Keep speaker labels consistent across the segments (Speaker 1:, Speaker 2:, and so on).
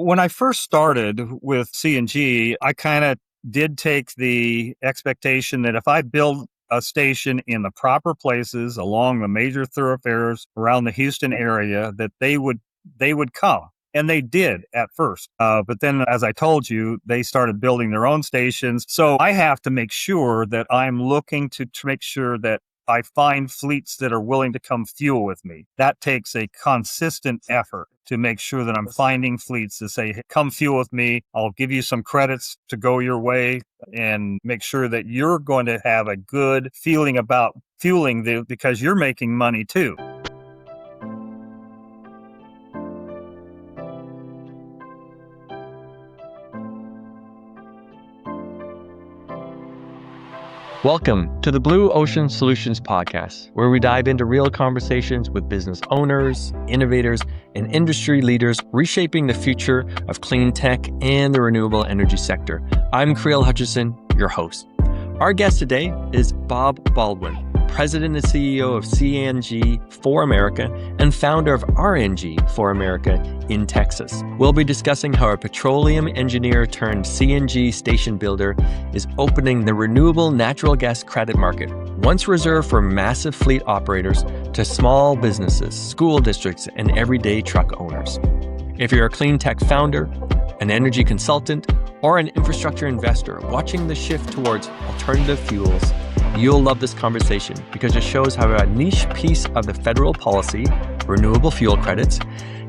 Speaker 1: When I first started with CNG, I kind of did take the expectation that if I build a station in the proper places along the major thoroughfares around the Houston area, that they would come. And they did at first. But then, as I told you, they started building their own stations. So I have to make sure that I'm looking to make sure that I find fleets that are willing to come fuel with me. That takes a consistent effort to make sure that I'm finding fleets to say, "Hey, come fuel with me. I'll give you some credits to go your way and make sure that you're going to have a good feeling about fueling because you're making money too."
Speaker 2: Welcome to the Blue Ocean Solutions Podcast, where we dive into real conversations with business owners, innovators, and industry leaders reshaping the future of clean tech and the renewable energy sector. I'm Kreel Hutchinson, your host. Our guest today is Bob Baldwin, President and CEO of CNG for America and founder of RNG for America in Texas. We'll be discussing how a petroleum engineer turned CNG station builder is opening the renewable natural gas credit market, once reserved for massive fleet operators, to small businesses, school districts, and everyday truck owners. If you're a clean tech founder, an energy consultant, or an infrastructure investor watching the shift towards alternative fuels, you'll love this conversation because it shows how a niche piece of the federal policy, renewable fuel credits,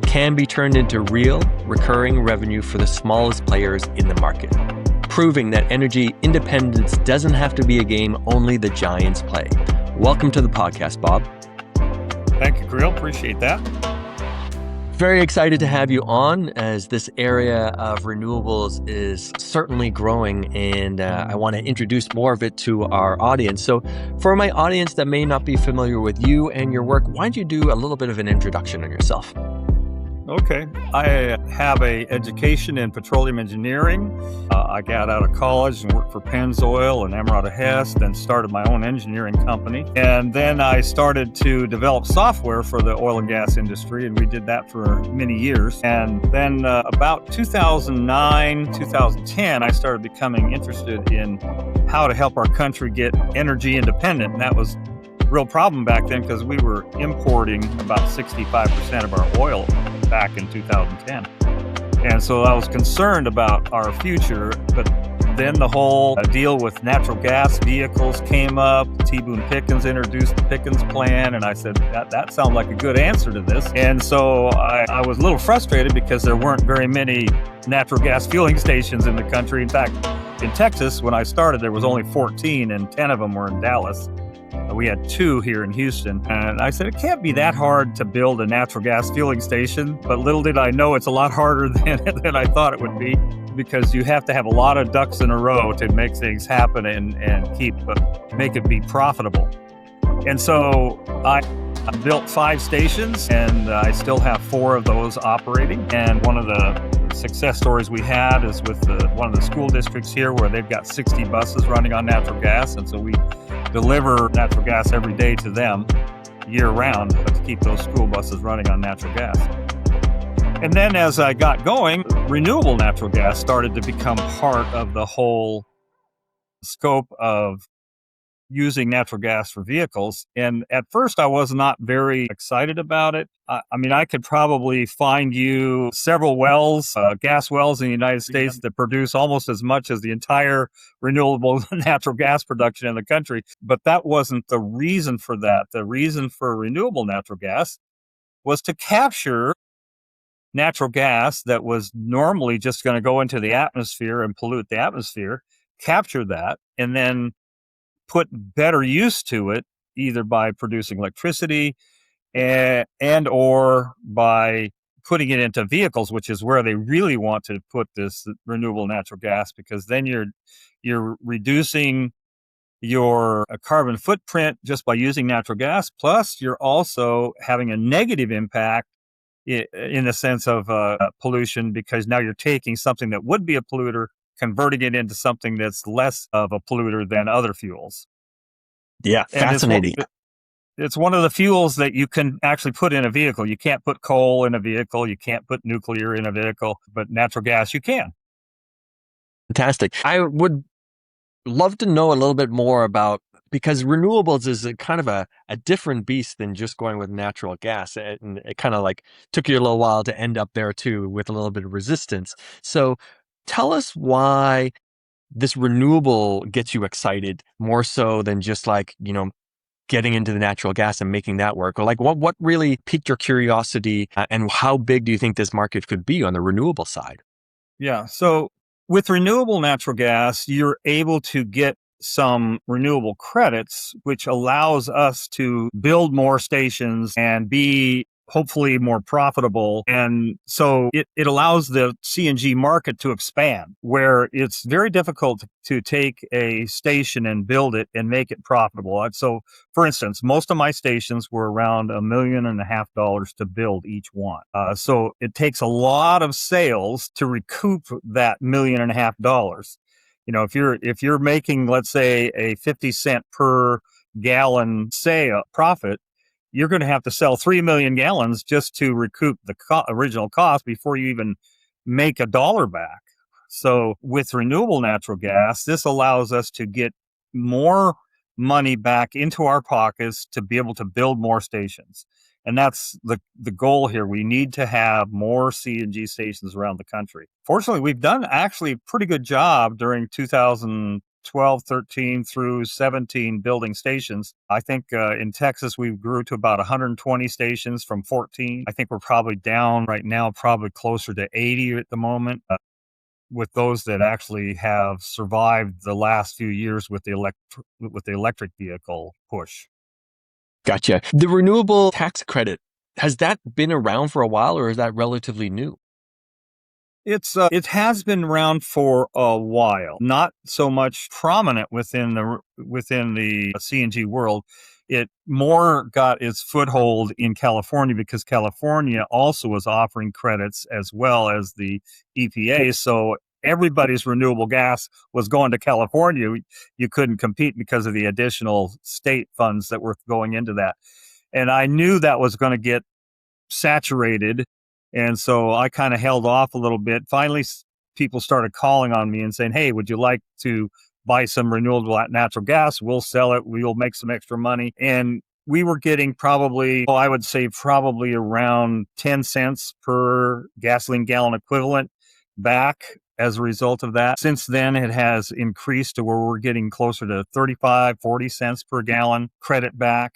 Speaker 2: can be turned into real, recurring revenue for the smallest players in the market, proving that energy independence doesn't have to be a game only the giants play. Welcome to the podcast, Bob.
Speaker 1: Thank you, Kreel. Appreciate that.
Speaker 2: Very excited to have you on, as this area of renewables is certainly growing, and I want to introduce more of it to our audience. So for my audience that may not be familiar with you and your work, why don't you do a little bit of an introduction on yourself?
Speaker 1: Okay. I have an education in petroleum engineering. I got out of college and worked for Pennzoil and Emerald Hess, then started my own engineering company. And then I started to develop software for the oil and gas industry, and we did that for many years. And then about 2009, 2010, I started becoming interested in how to help our country get energy independent. And that was a real problem back then because we were importing about 65% of our oil back in 2010. And so I was concerned about our future, but then the whole deal with natural gas vehicles came up. T. Boone Pickens introduced the Pickens plan, and I said, that sounds like a good answer to this. And so I was a little frustrated because there weren't very many natural gas fueling stations in the country. In fact, in Texas, when I started, there was only 14, and 10 of them were in Dallas. We had 2 here in Houston, and I said, it can't be that hard to build a natural gas fueling station, but little did I know it's a lot harder than I thought it would be, because you have to have a lot of ducks in a row to make things happen and make it be profitable. And so I built 5 stations, and I still have 4 of those operating. And one of the success stories we had is with one of the school districts here, where they've got 60 buses running on natural gas, and so we deliver natural gas every day to them year round to keep those school buses running on natural gas. And then as I got going, renewable natural gas started to become part of the whole scope of using natural gas for vehicles. And at first I was not very excited about it. I mean, I could probably find you several wells, gas wells in the United States that produce almost as much as the entire renewable natural gas production in the country. But that wasn't the reason for that. The reason for renewable natural gas was to capture natural gas that was normally just going to go into the atmosphere and pollute the atmosphere, capture that, and then put better use to it, either by producing electricity and or by putting it into vehicles, which is where they really want to put this renewable natural gas, because then you're reducing your carbon footprint just by using natural gas. Plus, you're also having a negative impact in the sense of pollution, because now you're taking something that would be a polluter, converting it into something that's less of a polluter than other fuels.
Speaker 2: Yeah, fascinating.
Speaker 1: It's one of the fuels that you can actually put in a vehicle. You can't put coal in a vehicle. You can't put nuclear in a vehicle, but natural gas you can.
Speaker 2: Fantastic. I would love to know a little bit more about, because renewables is a kind of a different beast than just going with natural gas. And it kind of like took you a little while to end up there too with a little bit of resistance. So tell us why this renewable gets you excited more so than just like, getting into the natural gas and making that work. Or like what really piqued your curiosity, and how big do you think this market could be on the renewable side?
Speaker 1: Yeah. So with renewable natural gas, you're able to get some renewable credits, which allows us to build more stations and be hopefully more profitable. And so it allows the CNG market to expand, where it's very difficult to take a station and build it and make it profitable. So, for instance, most of my stations were around $1.5 million to build each one. So it takes a lot of sales to recoup that $1.5 million. If you're making, let's say, a 50 cent per gallon sale profit, you're going to have to sell 3 million gallons just to recoup the original cost before you even make $1 back. So with renewable natural gas, this allows us to get more money back into our pockets to be able to build more stations. And that's the goal here. We need to have more CNG stations around the country. Fortunately, we've done actually a pretty good job during 2012, 13 through 17 building stations. I think in Texas, we grew to about 120 stations from 14. I think we're probably down right now, probably closer to 80 at the moment, with those that actually have survived the last few years with the electric vehicle push.
Speaker 2: Gotcha. The renewable tax credit, has that been around for a while, or is that relatively new?
Speaker 1: It has been around for a while, not so much prominent within the CNG world. It more got its foothold in California because California also was offering credits as well as the EPA. So everybody's renewable gas was going to California. You couldn't compete because of the additional state funds that were going into that. And I knew that was going to get saturated. And so I kind of held off a little bit. Finally, people started calling on me and saying, "Hey, would you like to buy some renewable natural gas? We'll sell it. We'll make some extra money." And we were getting probably, I would say probably around 10 cents per gasoline gallon equivalent back as a result of that. Since then, it has increased to where we're getting closer to 35, 40 cents per gallon credit back.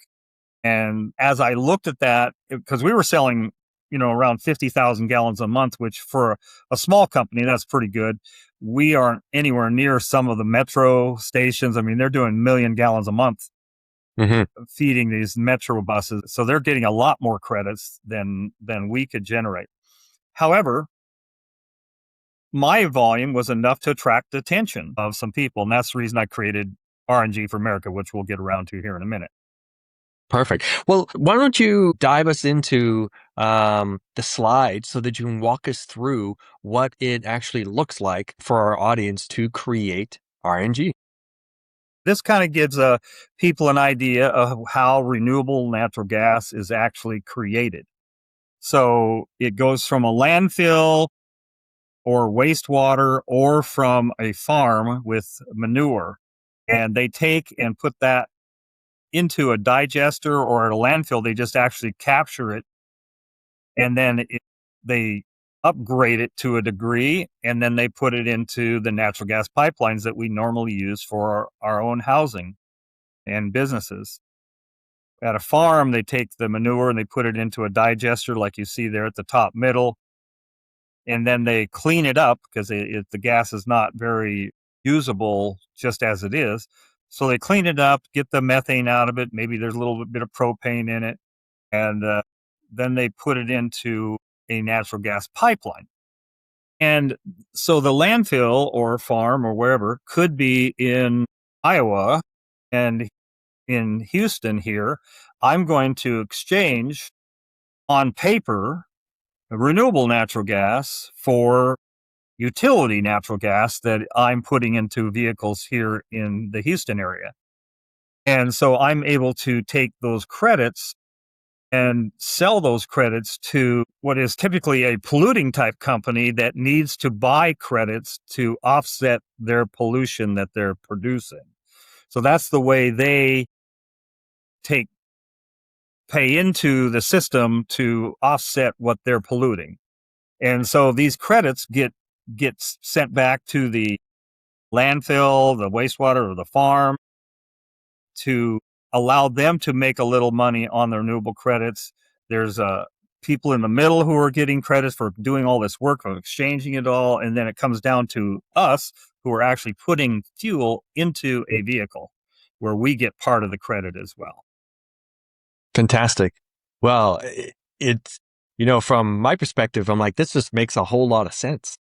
Speaker 1: And as I looked at that, because we were selling, around 50,000 gallons a month, which for a small company, that's pretty good. We aren't anywhere near some of the metro stations. I mean, they're doing 1,000,000 gallons a month feeding these metro buses. So they're getting a lot more credits than we could generate. However, my volume was enough to attract the attention of some people. And that's the reason I created RNG for America, which we'll get around to here in a minute.
Speaker 2: Perfect. Well, why don't you dive us into the slide so that you can walk us through what it actually looks like for our audience to create RNG?
Speaker 1: This kind of gives people an idea of how renewable natural gas is actually created. So it goes from a landfill or wastewater or from a farm with manure. And they take and put that into a digester, or at a landfill, they just actually capture it, and then they upgrade it to a degree, and then they put it into the natural gas pipelines that we normally use for our own housing and businesses. At a farm, they take the manure and they put it into a digester like you see there at the top middle, and then they clean it up because the gas is not very usable just as it is. So they clean it up, get the methane out of it. Maybe there's a little bit of propane in it. And then they put it into a natural gas pipeline. And so the landfill or farm or wherever could be in Iowa, and in Houston here. I'm going to exchange on paper renewable natural gas for utility natural gas that I'm putting into vehicles here in the Houston area. And so I'm able to take those credits and sell those credits to what is typically a polluting type company that needs to buy credits to offset their pollution that they're producing. So that's the way they take pay into the system to offset what they're polluting. And so these credits get sent back to the landfill, the wastewater, or the farm to allow them to make a little money on the renewable credits. There's people in the middle who are getting credits for doing all this work of exchanging it all, and then it comes down to us who are actually putting fuel into a vehicle where we get part of the credit as well.
Speaker 2: Fantastic. Well, it's, from my perspective, I'm like, this just makes a whole lot of sense.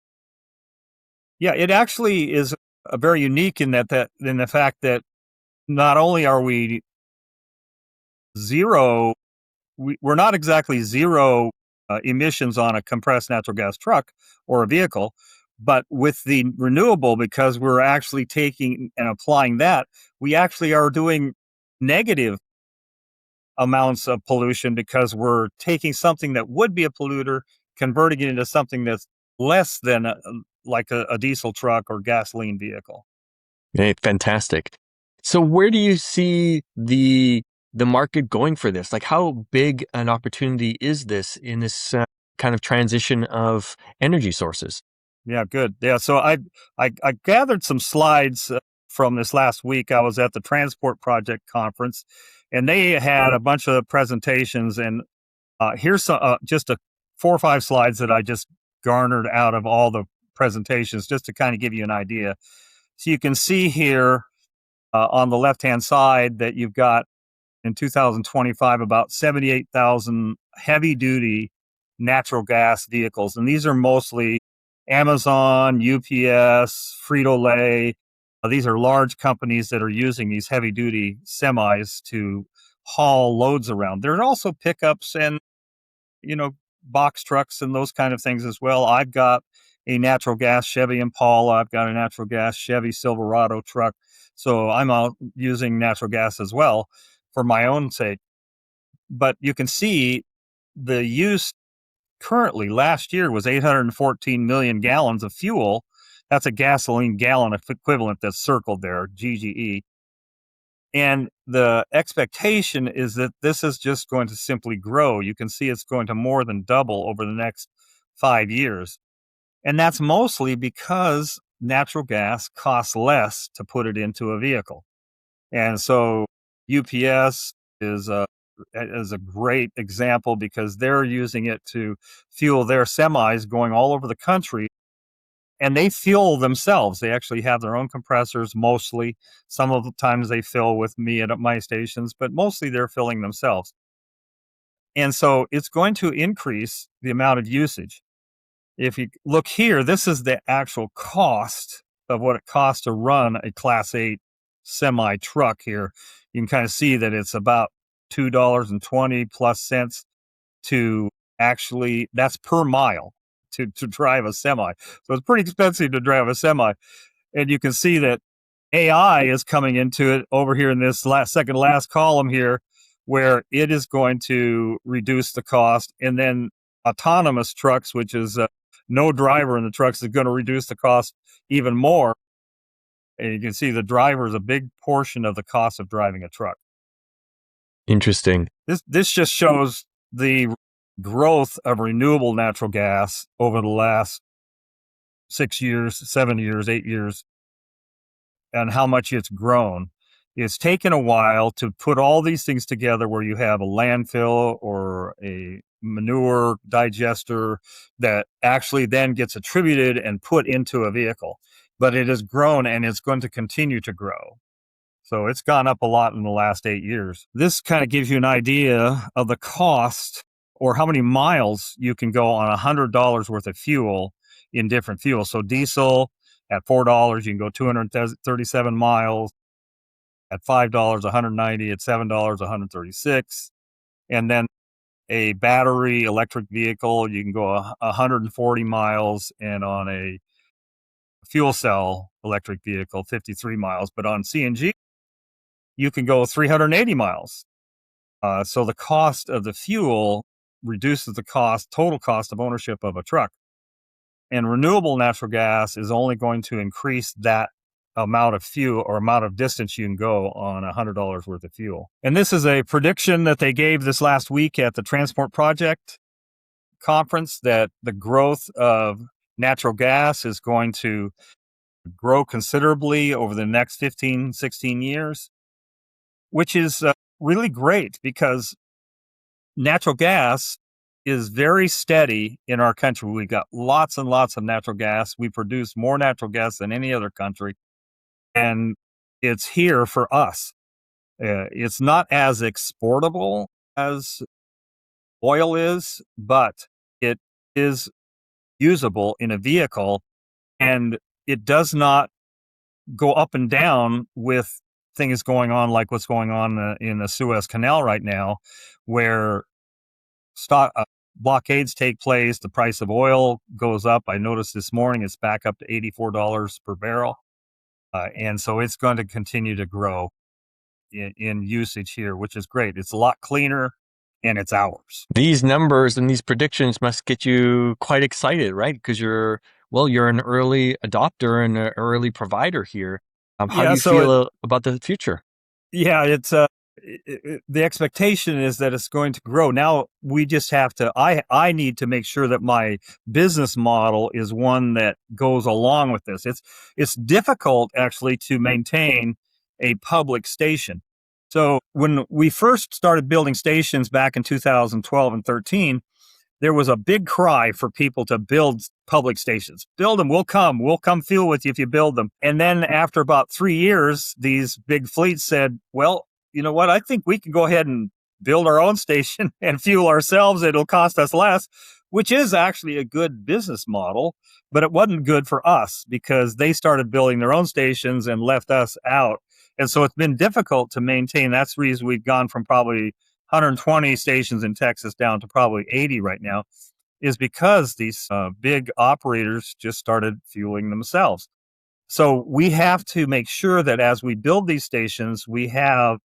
Speaker 1: Yeah, it actually is very unique in in the fact that not only are we zero, we're not exactly zero emissions on a compressed natural gas truck or a vehicle, but with the renewable, because we're actually taking and applying that, we actually are doing negative amounts of pollution because we're taking something that would be a polluter, converting it into something that's less than like a diesel truck or gasoline vehicle.
Speaker 2: Hey, fantastic. So where do you see the market going for this? Like, how big an opportunity is this in this kind of transition of energy sources?
Speaker 1: Yeah, good. Yeah, so I gathered some slides from this last week. I was at the Transport Project conference, and they had a bunch of presentations. And here's just 4 or 5 slides that I just garnered out of all the presentations, just to kind of give you an idea. So you can see here on the left hand side that you've got in 2025 about 78,000 heavy duty natural gas vehicles. And these are mostly Amazon, UPS, Frito-Lay. These are large companies that are using these heavy duty semis to haul loads around. There are also pickups and, box trucks and those kind of things as well. I've got a natural gas Chevy Impala. I've got a natural gas Chevy Silverado truck. So I'm out using natural gas as well for my own sake. But you can see the use currently last year was 814 million gallons of fuel. That's a gasoline gallon equivalent that's circled there, GGE. And the expectation is that this is just going to simply grow. You can see it's going to more than double over the next 5 years. And that's mostly because natural gas costs less to put it into a vehicle. And so UPS is a great example because they're using it to fuel their semis going all over the country, and they fuel themselves. They actually have their own compressors mostly. Some of the times they fill with me at my stations, but mostly they're filling themselves. And so it's going to increase the amount of usage. If you look here, this is the actual cost of what it costs to run a Class 8 semi truck here. You can kind of see that it's about $2.20 plus cents to actually, that's per mile to drive a semi. So it's pretty expensive to drive a semi. And you can see that AI is coming into it over here in this second last column here, where it is going to reduce the cost. And then autonomous trucks, which is no driver in the trucks, is going to reduce the cost even more. And you can see the driver is a big portion of the cost of driving a truck.
Speaker 2: Interesting.
Speaker 1: This just shows the growth of renewable natural gas over the last 6 years, 7 years, 8 years, and how much it's grown. It's taken a while to put all these things together where you have a landfill or a manure digester that actually then gets attributed and put into a vehicle. But it has grown and it's going to continue to grow. So it's gone up a lot in the last 8 years. This kind of gives you an idea of the cost or how many miles you can go on $100 worth of fuel in different fuels. So diesel at $4, you can go 237 miles. At $5, 190. At $7, 136. And then a battery electric vehicle, you can go 140 miles. And on a fuel cell electric vehicle, 53 miles. But on CNG, you can go 380 miles. So the cost of the fuel reduces the total cost of ownership of a truck. And renewable natural gas is only going to increase that amount of fuel or amount of distance you can go on $100 worth of fuel. And this is a prediction that they gave this last week at the Transport Project conference, that the growth of natural gas is going to grow considerably over the next 15, 16 years, which is really great because natural gas is very steady in our country. We got lots and lots of natural gas. We produce more natural gas than any other country, and it's here for us. It's not as exportable as oil is, but it is usable in a vehicle, and it does not go up and down with things going on like what's going on in the Suez Canal right now, where blockades take place, the price of oil goes up. I noticed this morning it's back up to $84 per barrel. And so it's going to continue to grow in usage here, which is great. It's a lot cleaner and it's ours.
Speaker 2: These numbers and these predictions must get you quite excited, right? Because you're an early adopter and an early provider here. How do you feel about the future?
Speaker 1: Yeah, it's the expectation is that it's going to grow. Now we just have to, I need to make sure that my business model is one that goes along with this. It's difficult actually to maintain a public station. So when we first started building stations back in 2012 and 13, there was a big cry for people to build public stations. Build them, we'll come fuel with you if you build them. And then after about 3 years, these big fleets said, well, you know what? I think we can go ahead and build our own station and fuel ourselves. It'll cost us less, which is actually a good business model, but it wasn't good for us because they started building their own stations and left us out. And so it's been difficult to maintain. That's the reason we've gone from probably 120 stations in Texas down to probably 80 right now, is because these big operators just started fueling themselves. So we have to make sure that as we build these stations, we have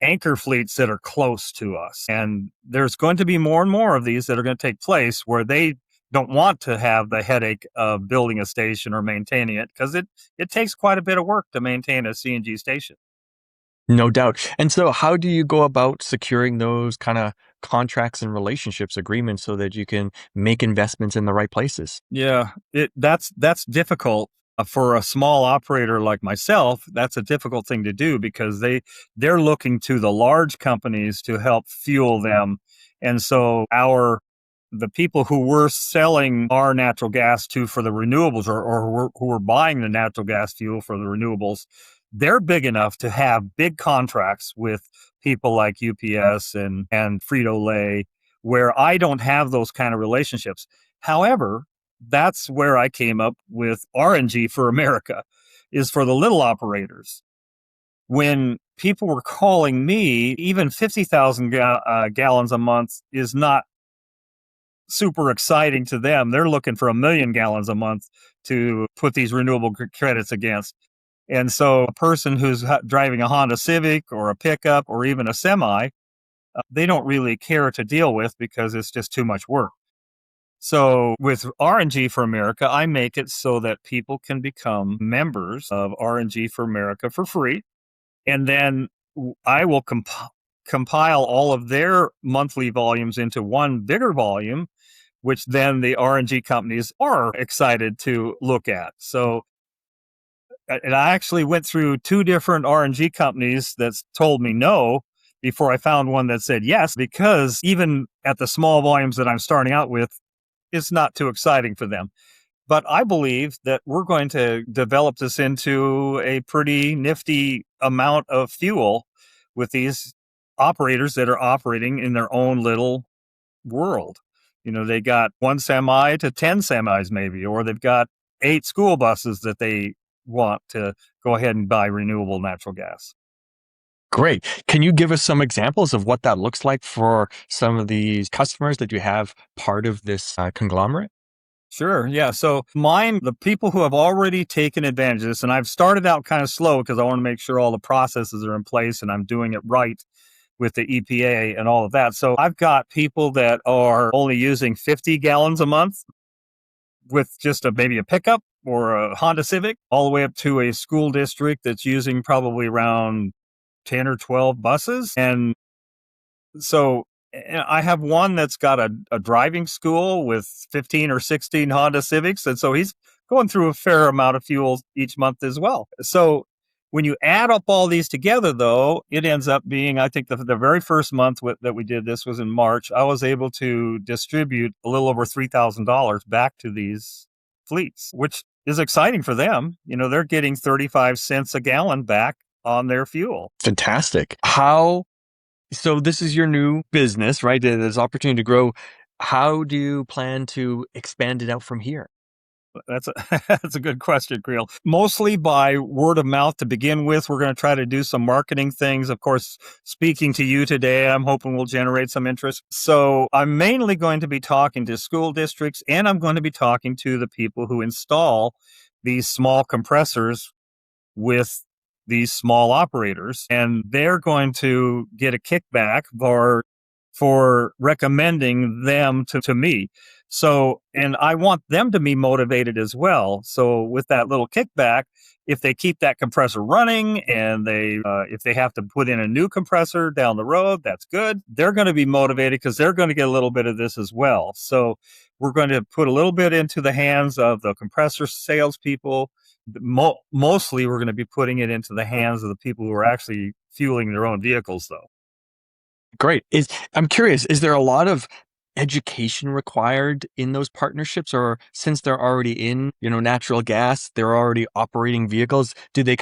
Speaker 1: anchor fleets that are close to us. And there's going to be more and more of these that are going to take place where they don't want to have the headache of building a station or maintaining it, because it takes quite a bit of work to maintain a CNG station.
Speaker 2: No doubt. And so how do you go about securing those kind of contracts and relationships, agreements, so that you can make investments in the right places?
Speaker 1: Yeah, that's difficult. For a small operator like myself, that's a difficult thing to do because they're looking to the large companies to help fuel them. And so the people who we're selling our natural gas to for the renewables, or who are buying the natural gas fuel for the renewables, they're big enough to have big contracts with people like UPS and Frito-Lay, where I don't have those kind of relationships. However, that's where I came up with RNG for America, is for the little operators. When people were calling me, even 50,000 gallons a month is not super exciting to them. They're looking for 1 million gallons a month to put these renewable credits against. And so a person who's driving a Honda Civic or a pickup or even a semi, they don't really care to deal with because it's just too much work. So with RNG for America, I make it so that people can become members of RNG for America for free. And then I will compile all of their monthly volumes into one bigger volume, which then the RNG companies are excited to look at. So, and I actually went through 2 different RNG companies that told me no before I found one that said yes, because even at the small volumes that I'm starting out with, it's not too exciting for them. But I believe that we're going to develop this into a pretty nifty amount of fuel with these operators that are operating in their own little world. You know, they got 1 semi to 10 semis maybe, or they've got 8 school buses that they want to go ahead and buy renewable natural gas.
Speaker 2: Great. Can you give us some examples of what that looks like for some of these customers that you have part of this conglomerate?
Speaker 1: Sure. Yeah. So mine, the people who have already taken advantage of this, and I've started out kind of slow because I want to make sure all the processes are in place and I'm doing it right with the EPA and all of that. So I've got people that are only using 50 gallons a month with just maybe a pickup or a Honda Civic, all the way up to a school district that's using probably around 10 or 12 buses. And so I have one that's got a driving school with 15 or 16 Honda Civics. And so he's going through a fair amount of fuel each month as well. So when you add up all these together, though, it ends up being, I think the very first month that we did this was in March. I was able to distribute a little over $3,000 back to these fleets, which is exciting for them. They're getting 35 cents a gallon back on their fuel.
Speaker 2: Fantastic. So this is your new business, right? There's opportunity to grow. How do you plan to expand it out from here?
Speaker 1: That's a that's a good question, Kreel. Mostly by word of mouth to begin with. We're going to try to do some marketing things. Of course, speaking to you today, I'm hoping will generate some interest. So I'm mainly going to be talking to school districts, and I'm going to be talking to the people who install these small compressors with these small operators, and they're going to get a kickback for recommending them to me. So, and I want them to be motivated as well. So with that little kickback, if they keep that compressor running and if they have to put in a new compressor down the road, that's good. They're going to be motivated because they're going to get a little bit of this as well. So we're going to put a little bit into the hands of the compressor salespeople. Mostly we're going to be putting it into the hands of the people who are actually fueling their own vehicles, though.
Speaker 2: Great. I'm curious, is there a lot of education required in those partnerships, or since they're already in, natural gas, they're already operating vehicles, do they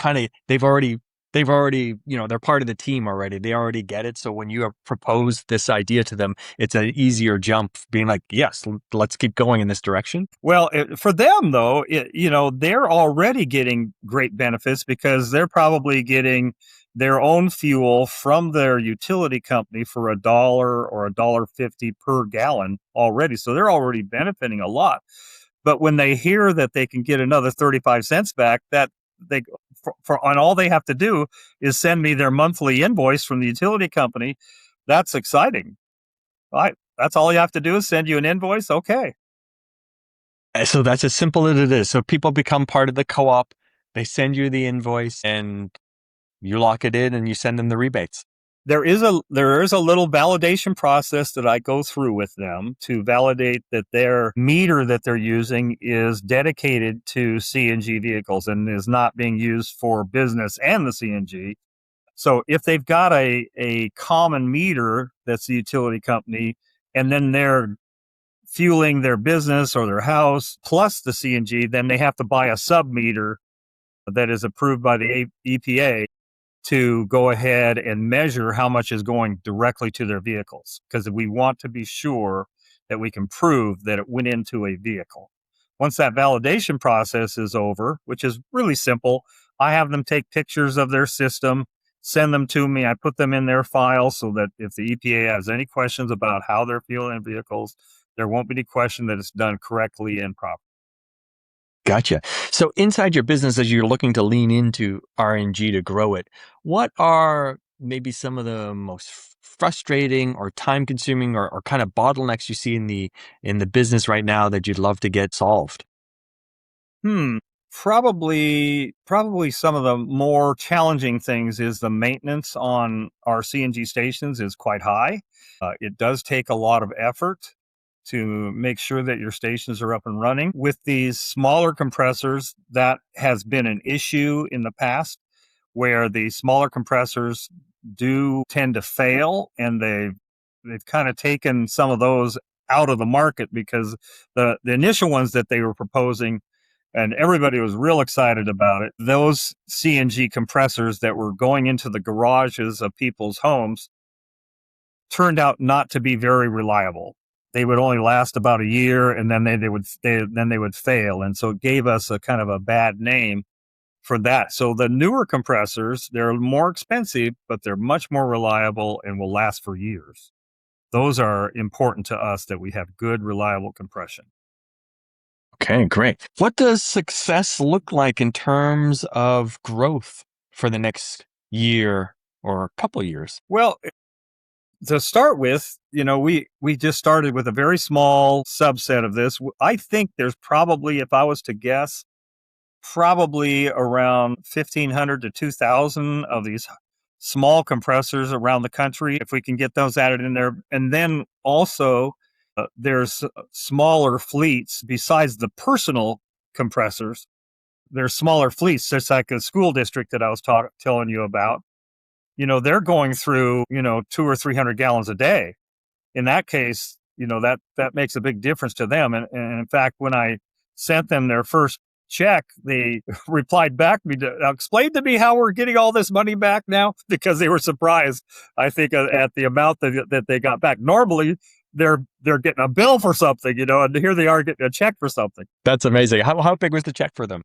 Speaker 2: they've already, they're part of the team already. They already get it. So when you propose this idea to them, it's an easier jump being like, yes, let's keep going in this direction.
Speaker 1: Well, for them, though, they're already getting great benefits because they're probably getting their own fuel from their utility company for $1 or $1.50 per gallon already. So they're already benefiting a lot. But when they hear that they can get another 35 cents back, that they and all they have to do is send me their monthly invoice from the utility company. That's exciting. That's all you have to do is send you an invoice. Okay.
Speaker 2: So that's as simple as it is. So people become part of the co-op, they send you the invoice, and you lock it in and you send them the rebates.
Speaker 1: There is a little validation process that I go through with them to validate that their meter that they're using is dedicated to CNG vehicles and is not being used for business and the CNG. So if they've got a common meter that's the utility company, and then they're fueling their business or their house plus the CNG, then they have to buy a sub meter that is approved by the EPA to go ahead and measure how much is going directly to their vehicles, because we want to be sure that we can prove that it went into a vehicle. Once that validation process is over, which is really simple, I have them take pictures of their system, send them to me. I put them in their file so that if the EPA has any questions about how they're fueling vehicles, there won't be any question that it's done correctly and properly.
Speaker 2: Gotcha. So inside your business, as you're looking to lean into RNG to grow it, what are maybe some of the most frustrating or time consuming or kind of bottlenecks you see in the business right now that you'd love to get solved?
Speaker 1: Hmm. Probably some of the more challenging things is the maintenance on our CNG stations is quite high. It does take a lot of effort to make sure that your stations are up and running. With these smaller compressors, that has been an issue in the past where the smaller compressors do tend to fail, and they've kind of taken some of those out of the market because the initial ones that they were proposing and everybody was real excited about it. Those CNG compressors that were going into the garages of people's homes turned out not to be very reliable. They would only last about a year, and then they would fail, and so it gave us a kind of a bad name for that. So the newer compressors, they're more expensive, but they're much more reliable and will last for years. Those are important to us, that we have good, reliable compression.
Speaker 2: Okay, great. What does success look like in terms of growth for the next year or a couple of years?
Speaker 1: Well, to start with, we just started with a very small subset of this. I think there's probably, if I was to guess, probably around 1,500 to 2,000 of these small compressors around the country, if we can get those added in there. And then also, there's smaller fleets besides the personal compressors. There's smaller fleets, just like a school district that I was telling you about. They're going through, 200 or 300 gallons a day. In that case, that makes a big difference to them. And in fact, when I sent them their first check, they replied back to me to explain to me how we're getting all this money back now, because they were surprised, I think, at the amount that they got back. Normally, they're getting a bill for something, and here they are getting a check for something.
Speaker 2: That's amazing. How big was the check for them?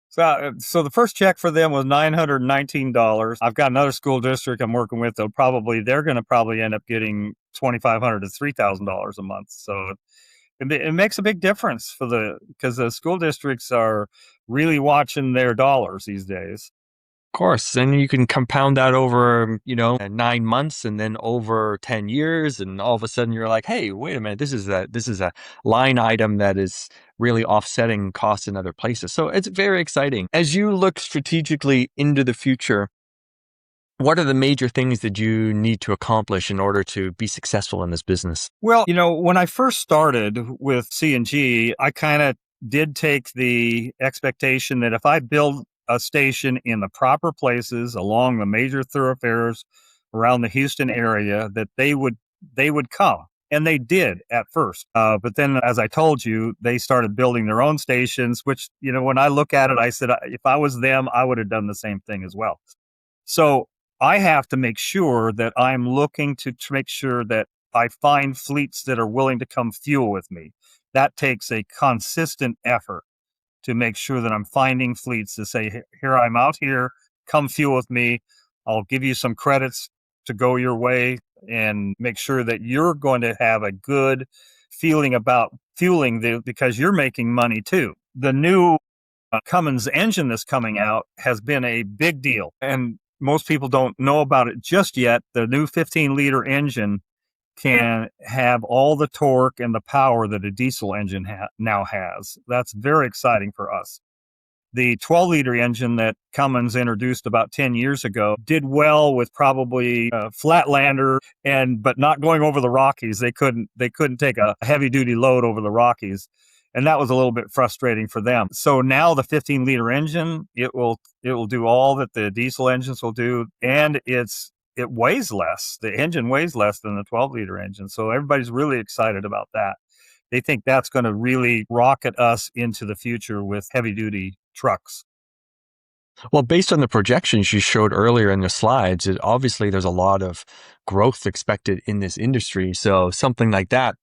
Speaker 1: So the first check for them was $919. I've got another school district I'm working with. They're going to probably end up getting $2,500 to $3,000 a month. So it makes a big difference because the school districts are really watching their dollars these days.
Speaker 2: Of course. And you can compound that over, 9 months and then over 10 years. And all of a sudden you're like, hey, wait a minute, this is a line item that is really offsetting costs in other places. So it's very exciting. As you look strategically into the future, what are the major things that you need to accomplish in order to be successful in this business?
Speaker 1: Well, when I first started with CNG, I kind of did take the expectation that if I build a station in the proper places along the major thoroughfares around the Houston area, that they would come. And they did at first. But then, as I told you, they started building their own stations, which, when I look at it, I said, if I was them, I would have done the same thing as well. So I have to make sure that I'm looking to make sure that I find fleets that are willing to come fuel with me. That takes a consistent effort to make sure that I'm finding fleets to say, here, I'm out here, come fuel with me. I'll give you some credits to go your way and make sure that you're going to have a good feeling about fueling because you're making money too. The new Cummins engine that's coming out has been a big deal, and most people don't know about it just yet. The new 15-liter engine can have all the torque and the power that a diesel engine now has. That's very exciting for us. The 12-liter engine that Cummins introduced about 10 years ago did well with probably a Flatlander, but not going over the Rockies. They couldn't take a heavy-duty load over the Rockies. And that was a little bit frustrating for them. So now the 15-liter engine, it will do all that the diesel engines will do, and it weighs less. The engine weighs less than the 12-liter engine. So everybody's really excited about that. They think that's going to really rocket us into the future with heavy-duty trucks.
Speaker 2: Well, based on the projections you showed earlier in the slides, obviously there's a lot of growth expected in this industry. So something like that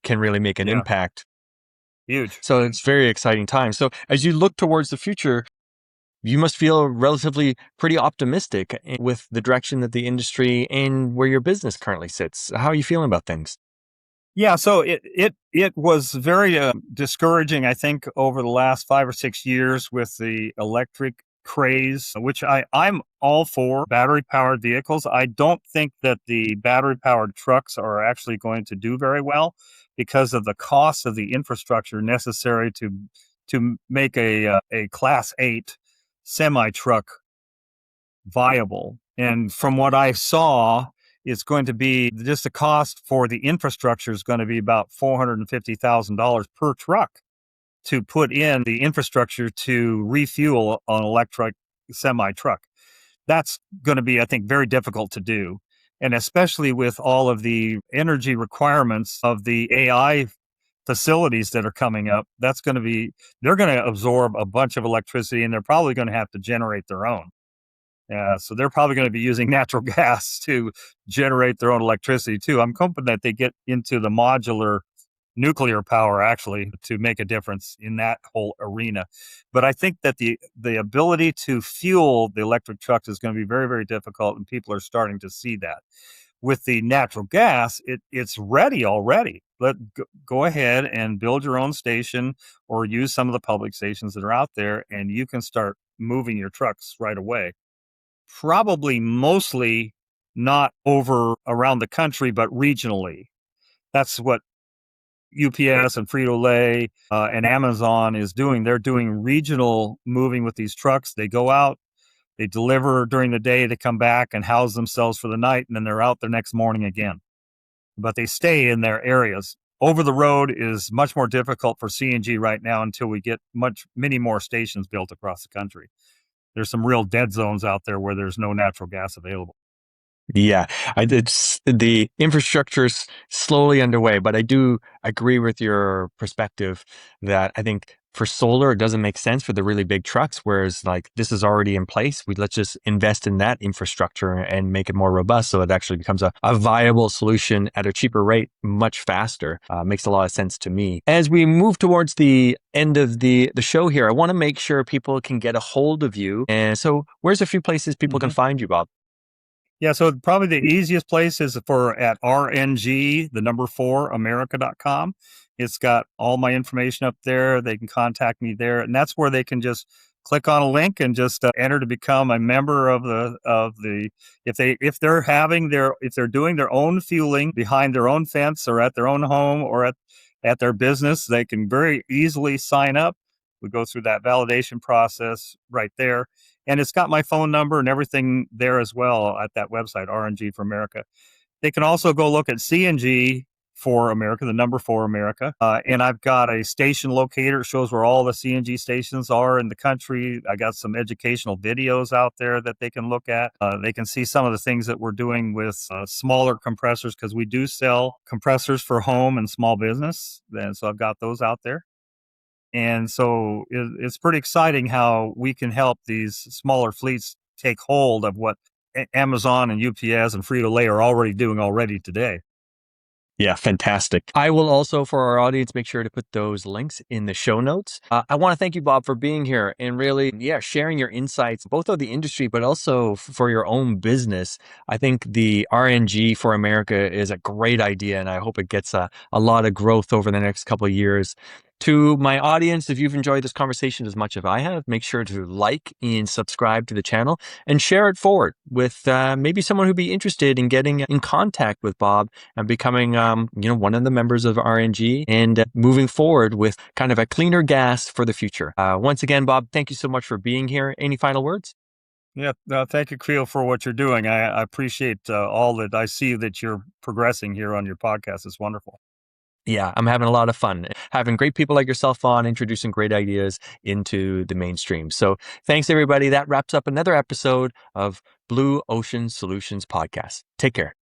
Speaker 2: can really make an impact.
Speaker 1: Huge.
Speaker 2: So it's very exciting time. So as you look towards the future, you must feel relatively pretty optimistic with the direction that the industry and where your business currently sits. How are you feeling about things?
Speaker 1: Yeah, so it was very discouraging, I think, over the last 5 or 6 years with the electric craze, which I'm all for battery-powered vehicles. I don't think that the battery-powered trucks are actually going to do very well because of the cost of the infrastructure necessary to make a Class 8 semi-truck viable. And from what I saw, it's going to be just the cost for the infrastructure is going to be about $450,000 per truck to put in the infrastructure to refuel an electric semi truck. That's going to be, I think, very difficult to do. And especially with all of the energy requirements of the AI facilities that are coming up, they're going to absorb a bunch of electricity, and they're probably going to have to generate their own. So they're probably going to be using natural gas to generate their own electricity too. I'm hoping that they get into the modular nuclear power actually to make a difference in that whole arena. But I think that the ability to fuel the electric trucks is going to be very, very difficult, and people are starting to see that. With the natural gas, it's ready already. go ahead and build your own station or use some of the public stations that are out there, and you can start moving your trucks right away. Probably mostly not over around the country, but regionally. That's what UPS and Frito-Lay and Amazon is doing. They're doing regional moving with these trucks. They go out, they deliver during the day, they come back and house themselves for the night, and then they're out the next morning again. But they stay in their areas. Over the road is much more difficult for CNG right now until we get many more stations built across the country. There's some real dead zones out there where there's no natural gas available.
Speaker 2: Yeah, it's the infrastructure is slowly underway, but I do agree with your perspective that I think for solar, it doesn't make sense for the really big trucks, whereas like this is already in place. Let's just invest in that infrastructure and make it more robust so it actually becomes a viable solution at a cheaper rate, much faster. Makes a lot of sense to me. As we move towards the end of the show here, I want to make sure people can get a hold of you. And so where's a few places people can find you, Bob?
Speaker 1: Yeah, so probably the easiest place is at RNG, the number 4, America.com. It's got all my information up there. They can contact me there, and that's where they can just click on a link and just enter to become a member of the if they're doing their own fueling behind their own fence or at their own home or at their business, they can very easily sign up. We go through that validation process right there. And it's got my phone number and everything there as well at that website, RNG for America. They can also go look at CNG for America, the number 4 America. And I've got a station locator. It shows where all the CNG stations are in the country. I got some educational videos out there that they can look at. They can see some of the things that we're doing with smaller compressors, because we do sell compressors for home and small business. And so I've got those out there. And so it's pretty exciting how we can help these smaller fleets take hold of what Amazon and UPS and Frito-Lay are already doing today.
Speaker 2: Yeah, fantastic. I will also, for our audience, make sure to put those links in the show notes. I want to thank you, Bob, for being here and really, sharing your insights, both of the industry, but also for your own business. I think the RNG for America is a great idea, and I hope it gets a lot of growth over the next couple of years. To my audience, if you've enjoyed this conversation as much as I have, make sure to like and subscribe to the channel and share it forward with maybe someone who'd be interested in getting in contact with Bob and becoming, one of the members of RNG and moving forward with kind of a cleaner gas for the future. Once again, Bob, thank you so much for being here. Any final words?
Speaker 1: Yeah, thank you, Kreel, for what you're doing. I appreciate all that I see that you're progressing here on your podcast. It's wonderful.
Speaker 2: Yeah, I'm having a lot of fun having great people like yourself on, introducing great ideas into the mainstream. So thanks, everybody. That wraps up another episode of Blue Ocean Solutions Podcast. Take care.